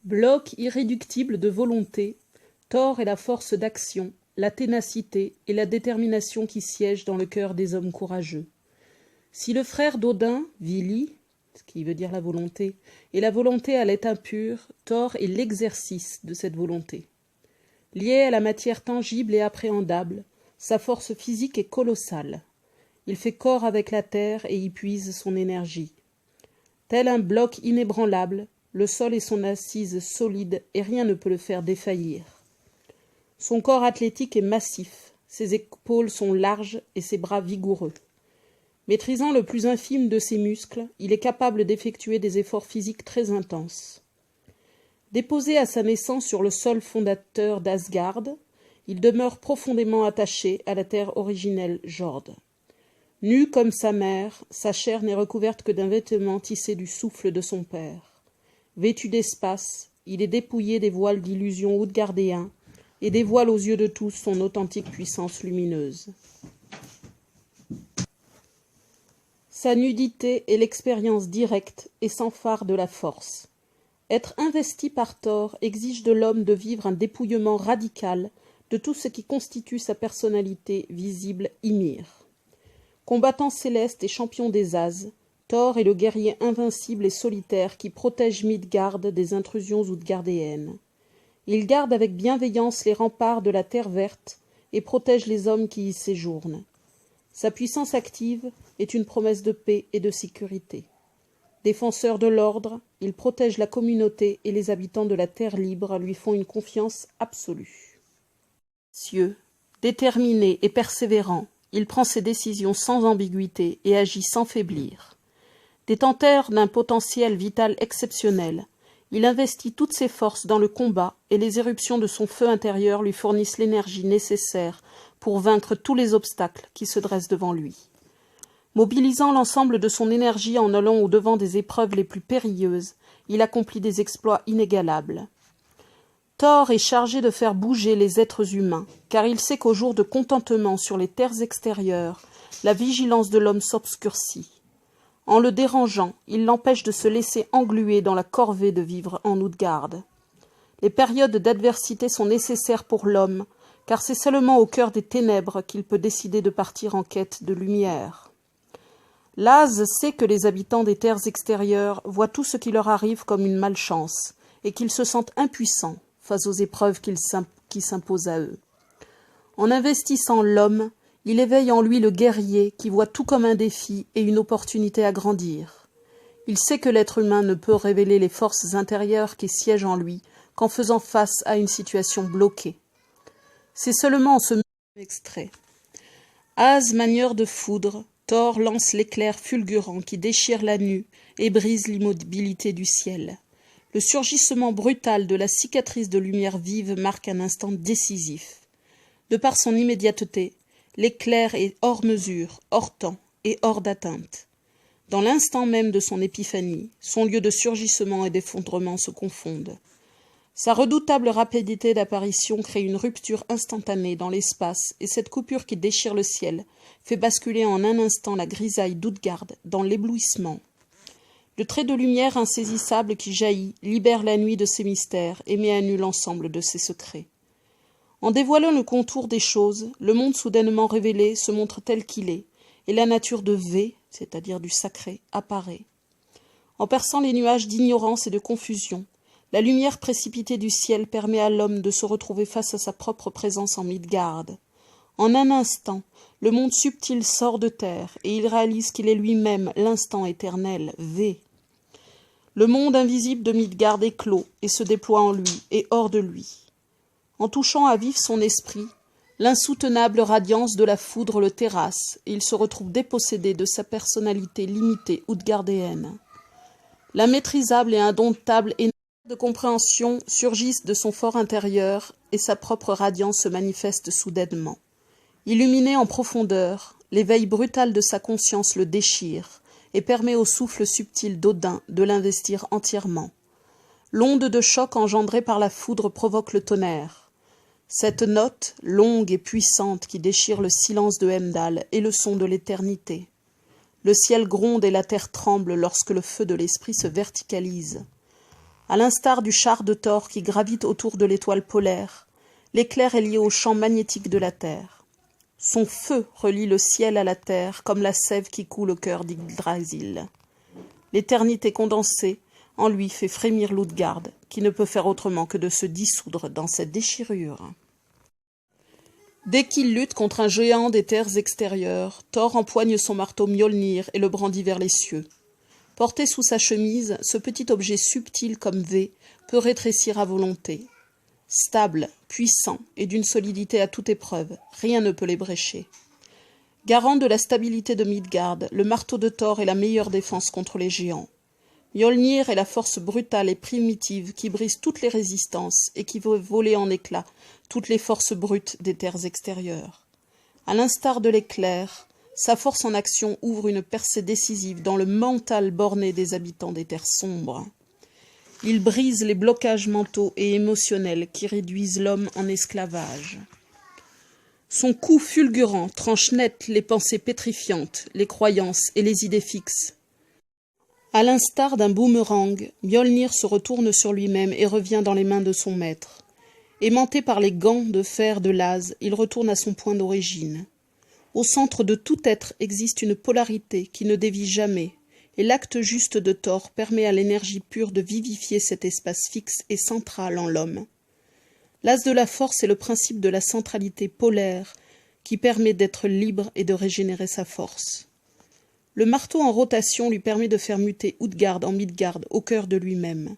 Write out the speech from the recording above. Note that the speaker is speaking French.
Bloc irréductible de volonté, Thor est la force d'action, la ténacité et la détermination qui siègent dans le cœur des hommes courageux. Si le frère d'Odin, Vili, ce qui veut dire la volonté, et la volonté à l'état pur, Thor est l'exercice de cette volonté. Lié à la matière tangible et appréhendable, sa force physique est colossale. Il fait corps avec la terre et y puise son énergie. Tel un bloc inébranlable, le sol est son assise solide et rien ne peut le faire défaillir. Son corps athlétique est massif, ses épaules sont larges et ses bras vigoureux. Maîtrisant le plus infime de ses muscles, il est capable d'effectuer des efforts physiques très intenses. Déposé à sa naissance sur le sol fondateur d'Asgard, il demeure profondément attaché à la terre originelle Jord. Nu comme sa mère, sa chair n'est recouverte que d'un vêtement tissé du souffle de son père. Vêtu d'espace, il est dépouillé des voiles d'illusions outgardéens et dévoile aux yeux de tous son authentique puissance lumineuse. Sa nudité est l'expérience directe et sans phare de la force. Être investi par Thor exige de l'homme de vivre un dépouillement radical de tout ce qui constitue sa personnalité visible Ymir. Combattant céleste et champion des Ases, Thor est le guerrier invincible et solitaire qui protège Midgard des intrusions outgardéennes. Il garde avec bienveillance les remparts de la Terre verte et protège les hommes qui y séjournent. Sa puissance active est une promesse de paix et de sécurité. Défenseur de l'ordre, il protège la communauté et les habitants de la Terre libre lui font une confiance absolue. Déterminé et persévérant, il prend ses décisions sans ambiguïté et agit sans faiblir. Détenteur d'un potentiel vital exceptionnel, il investit toutes ses forces dans le combat et les éruptions de son feu intérieur lui fournissent l'énergie nécessaire pour vaincre tous les obstacles qui se dressent devant lui. Mobilisant l'ensemble de son énergie en allant au-devant des épreuves les plus périlleuses, il accomplit des exploits inégalables. Thor est chargé de faire bouger les êtres humains, car il sait qu'au jour de contentement sur les terres extérieures, la vigilance de l'homme s'obscurcit. En le dérangeant, il l'empêche de se laisser engluer dans la corvée de vivre en Utgard. Les périodes d'adversité sont nécessaires pour l'homme, car c'est seulement au cœur des ténèbres qu'il peut décider de partir en quête de lumière. Laz sait que les habitants des terres extérieures voient tout ce qui leur arrive comme une malchance, et qu'ils se sentent impuissants face aux épreuves qui s'imposent à eux. En investissant l'homme, il éveille en lui le guerrier qui voit tout comme un défi et une opportunité à grandir. Il sait que l'être humain ne peut révéler les forces intérieures qui siègent en lui qu'en faisant face à une situation bloquée. C'est seulement en ce extrait. As manieur de foudre, Thor lance l'éclair fulgurant qui déchire la nue et brise l'immobilité du ciel. Le surgissement brutal de la cicatrice de lumière vive marque un instant décisif. De par son immédiateté, l'éclair est hors mesure, hors temps et hors d'atteinte. Dans l'instant même de son épiphanie, son lieu de surgissement et d'effondrement se confondent. Sa redoutable rapidité d'apparition crée une rupture instantanée dans l'espace et cette coupure qui déchire le ciel fait basculer en un instant la grisaille d'Utgard dans l'éblouissement. Le trait de lumière insaisissable qui jaillit libère la nuit de ses mystères et met à nu l'ensemble de ses secrets. En dévoilant le contour des choses, le monde soudainement révélé se montre tel qu'il est, et la nature de V, c'est-à-dire du sacré, apparaît. En perçant les nuages d'ignorance et de confusion, la lumière précipitée du ciel permet à l'homme de se retrouver face à sa propre présence en Midgard. En un instant, le monde subtil sort de terre, et il réalise qu'il est lui-même l'instant éternel, V. Le monde invisible de Midgard éclot et se déploie en lui et hors de lui. En touchant à vif son esprit, l'insoutenable radiance de la foudre le terrasse et il se retrouve dépossédé de sa personnalité limitée outgardéenne. L'immaîtrisable et indomptable énergie de compréhension surgissent de son fort intérieur et sa propre radiance se manifeste soudainement. Illuminé en profondeur, l'éveil brutal de sa conscience le déchire et permet au souffle subtil d'Odin de l'investir entièrement. L'onde de choc engendrée par la foudre provoque le tonnerre. Cette note, longue et puissante qui déchire le silence de Heimdall, est le son de l'éternité. Le ciel gronde et la terre tremble lorsque le feu de l'esprit se verticalise. À l'instar du char de Thor qui gravite autour de l'étoile polaire, l'éclair est lié au champ magnétique de la Terre. Son feu relie le ciel à la terre comme la sève qui coule au cœur d'Yggdrasil. L'éternité condensée en lui fait frémir l'Utgard, qui ne peut faire autrement que de se dissoudre dans cette déchirure. Dès qu'il lutte contre un géant des terres extérieures, Thor empoigne son marteau Mjolnir et le brandit vers les cieux. Porté sous sa chemise, ce petit objet subtil comme V peut rétrécir à volonté. Stable, puissant et d'une solidité à toute épreuve, rien ne peut l'ébrécher. Garant de la stabilité de Midgard, le marteau de Thor est la meilleure défense contre les géants. Mjolnir est la force brutale et primitive qui brise toutes les résistances et qui veut voler en éclats toutes les forces brutes des terres extérieures. À l'instar de l'éclair, sa force en action ouvre une percée décisive dans le mental borné des habitants des terres sombres. Il brise les blocages mentaux et émotionnels qui réduisent l'homme en esclavage. Son coup fulgurant tranche net les pensées pétrifiantes, les croyances et les idées fixes. À l'instar d'un boomerang, Mjolnir se retourne sur lui-même et revient dans les mains de son maître. Aimanté par les gants de fer de Laz, il retourne à son point d'origine. Au centre de tout être existe une polarité qui ne dévie jamais, et l'acte juste de Thor permet à l'énergie pure de vivifier cet espace fixe et central en l'homme. L'as de la force est le principe de la centralité polaire qui permet d'être libre et de régénérer sa force. Le marteau en rotation lui permet de faire muter Utgard en Midgard au cœur de lui-même.